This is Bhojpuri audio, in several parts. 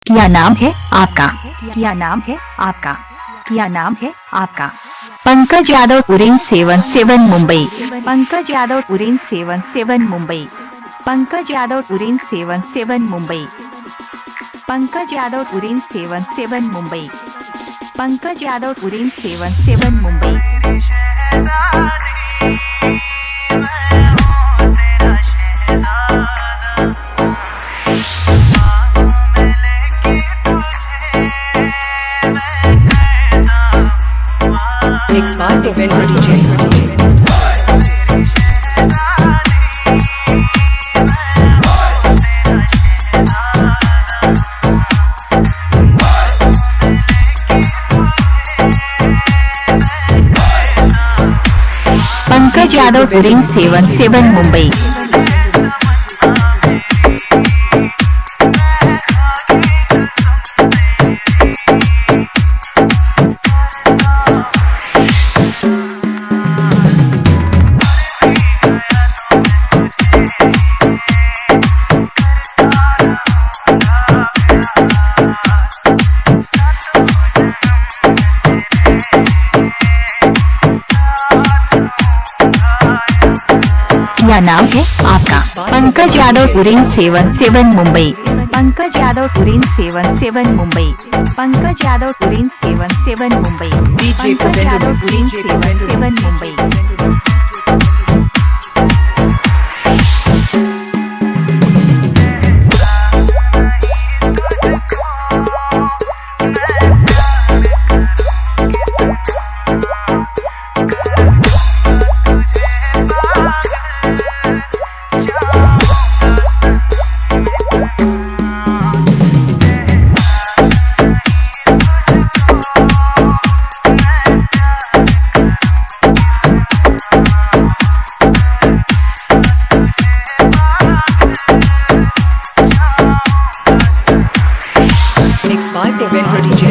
क्या नाम है आपका? क्या नाम है आपका? क्या नाम है आपका? Pankaj Yadav orange 77 Mumbai. Pankaj Yadav orange 77 Mumbai. Pankaj Yadav orange 77 Mumbai. Pankaj Yadav orange 77 Mumbai. Pankaj Yadav orange 77 Mumbai. Mix by Devendra DJ. Pankaj Yadav orange 77 Mumbai. क्या नाम है आपका? Pankaj Yadav orange 77 Mumbai. Pankaj Yadav orange 77 Mumbai. Pankaj Yadav orange 77 Mumbai. Pankaj Yadav orange 77 Mumbai. Mix by Devendra DJ.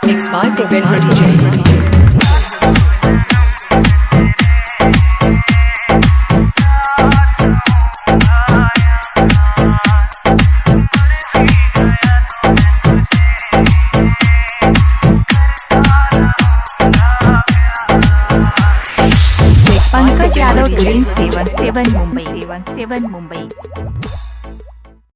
Mix by Devendra DJ. Pankaj Yadav orange 77 Mumbai. 77 Mumbai.